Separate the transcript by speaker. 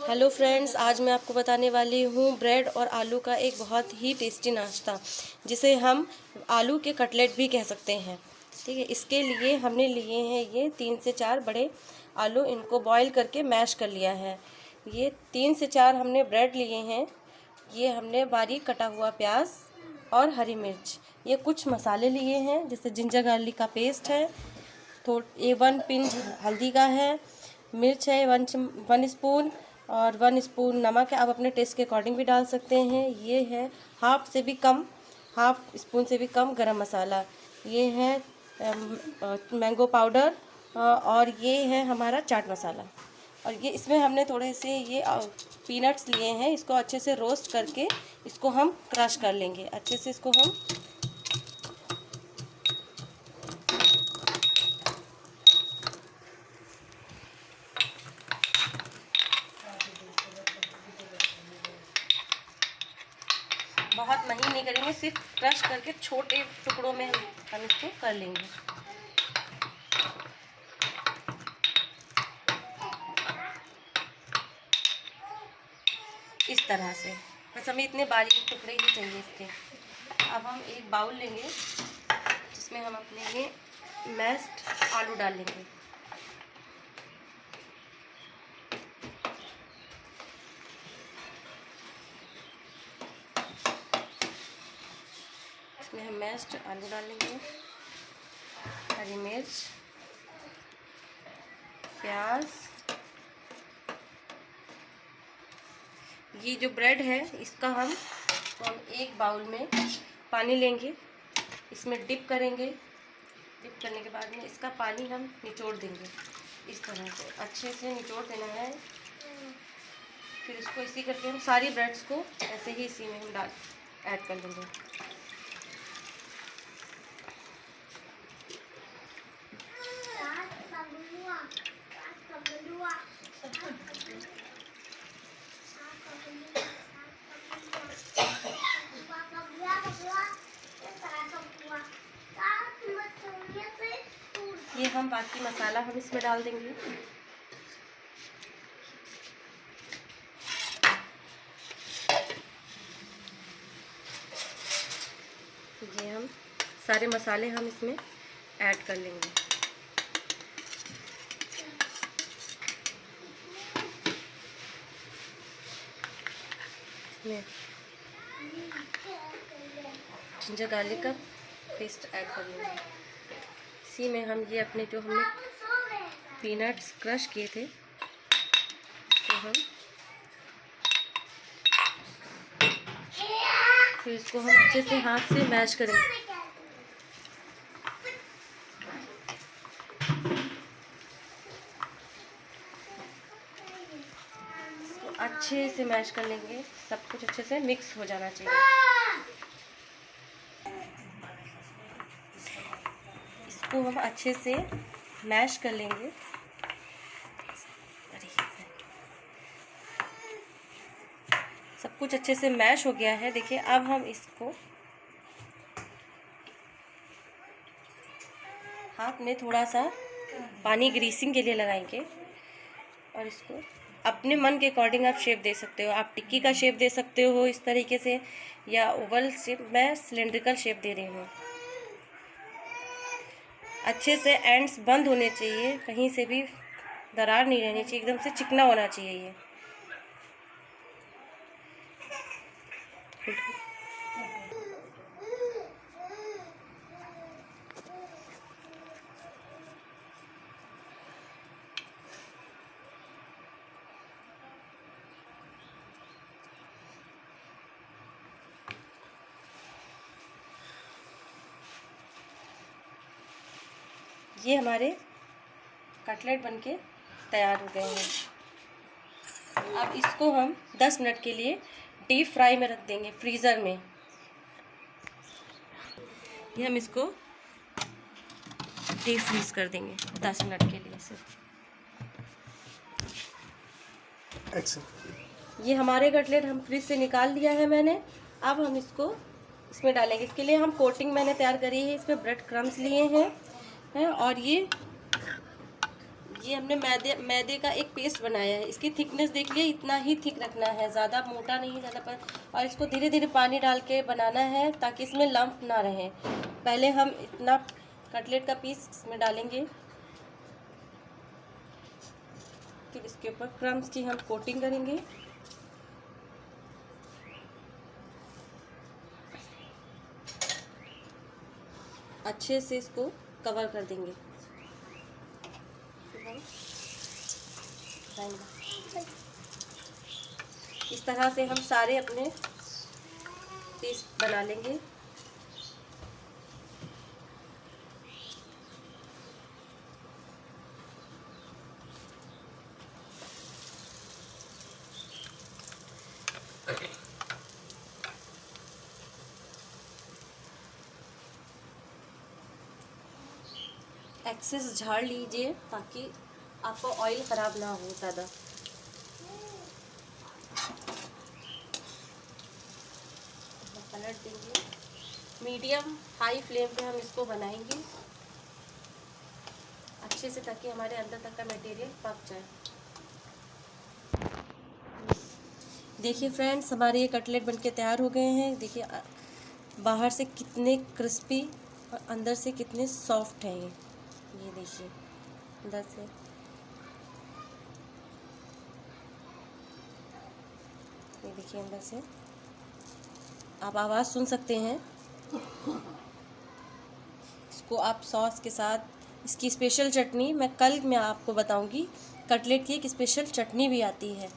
Speaker 1: Hello friends, आज मैं आपको बताने वाली हूँ ब्रेड और आलू का एक बहुत ही टेस्टी नाश्ता, जिसे हम आलू के कटलेट भी कह सकते हैं। ठीक है, इसके लिए हमने लिए हैं ये 3 से 4 बड़े आलू। इनको बॉईल करके मैश कर लिया है। ये 3 से 4 हमने ब्रेड लिए हैं। ये हमने बारीक कटा हुआ प्याज और हरी मिर्च। ये कुछ मसाले लिए हैं, जैसे जिंजर गार्लिक का पेस्ट है, 1 पिंच हल्दी का है, मिर्च है 1 स्पून और 1 स्पून नमक है। आप अपने टेस्ट के अकॉर्डिंग भी डाल सकते हैं। ये है हाफ स्पून से भी कम गरम मसाला। ये है मैंगो पाउडर और ये है हमारा चाट मसाला। और ये इसमें हमने थोड़े से ये पीनट्स लिए हैं। इसको अच्छे से रोस्ट करके इसको हम क्रश कर लेंगे। अच्छे से इसको हम बहुत महीन नहीं करेंगे, सिर्फ क्रश करके छोटे टुकड़ों में हम इसको कर लेंगे। इस तरह से बस हमें इतने बारीक टुकड़े ही चाहिए इसके। अब हम एक बाउल लेंगे जिसमें हम अपने ये मैश्ड आलू डाल लेंगे। इसमें हम मैश्ड आलू डाल लेंगे, हरी मिर्च, प्याज। ये जो ब्रेड है इसका हम एक बाउल में पानी लेंगे, इसमें डिप करेंगे। डिप करने के बाद में इसका पानी हम निचोड़ देंगे। इस तरह से अच्छे से निचोड़ देना है। फिर इसको इसी करके हम सारी ब्रेड्स को ऐसे ही इसी में हम ऐड कर देंगे। ये हम बाकी मसाला हम इसमें डाल देंगे। ये हम सारे मसाले हम इसमें ऐड कर लेंगे। इसमें जिंजर गार्लिक का पेस्ट ऐड कर लेंगे। इसी में हम ये अपने जो हमने पीनट्स क्रश किए थे तो हम फिर इसको हम अच्छे से हाथ से मैश करेंगे। इसको अच्छे से मैश कर लेंगे, सब कुछ अच्छे से मिक्स हो जाना चाहिए। इसको हम अच्छे से मैश कर लेंगे। सब कुछ अच्छे से मैश हो गया है। देखिए, अब हम इसको हाथ में थोड़ा सा पानी ग्रीसिंग के लिए लगाएंगे और इसको अपने मन के अकॉर्डिंग आप शेप दे सकते हो। आप टिक्की का शेप दे सकते हो इस तरीके से, या ओवल शेप। मैं सिलेंड्रिकल शेप दे रही हूँ। अच्छे से एंड्स बंद होने चाहिए, कहीं से भी दरार नहीं रहनी चाहिए, एकदम से चिकना होना चाहिए ये। ये हमारे कटलेट बनके तैयार हो गए हैं। अब इसको हम 10 मिनट के लिए डीप फ्राई में रख देंगे फ्रीज़र में। ये हम इसको डीप फ्रीज कर देंगे 10 मिनट के लिए सिर्फ। ये हमारे कटलेट हम फ्रीज से निकाल लिया है मैंने। अब हम इसको इसमें डालेंगे। इसके लिए हम कोटिंग मैंने तैयार करी है। इसमें ब्रेड क्रम्स लिए हैं और ये ये हमने मैदे का एक पेस्ट बनाया है। इसकी थिकनेस देख लिया, इतना ही थिक रखना है, ज़्यादा मोटा नहीं, ज़्यादा पर। और इसको धीरे धीरे पानी डाल के बनाना है ताकि इसमें लम्प ना रहे। पहले हम इतना कटलेट का पीस इसमें डालेंगे, फिर इसके ऊपर क्रम्स की हम कोटिंग करेंगे। अच्छे से इसको कवर कर देंगे। इस तरह से हम सारे अपने पीस बना लेंगे। एक्सेस झाड़ लीजिए ताकि आपको ऑयल ख़राब ना हो ज़्यादा। पलट देंगे, मीडियम हाई फ्लेम पे हम इसको बनाएंगे अच्छे से ताकि हमारे अंदर तक का मटेरियल पक जाए। देखिए फ्रेंड्स, हमारे ये कटलेट बनके तैयार हो गए हैं। देखिए बाहर से कितने क्रिस्पी और अंदर से कितने सॉफ्ट हैं ये देखिए अंदर से। ये देखिए अंदर से आप आवाज़ सुन सकते हैं। इसको आप सॉस के साथ, इसकी स्पेशल चटनी मैं आपको बताऊंगी। कटलेट की एक स्पेशल चटनी भी आती है।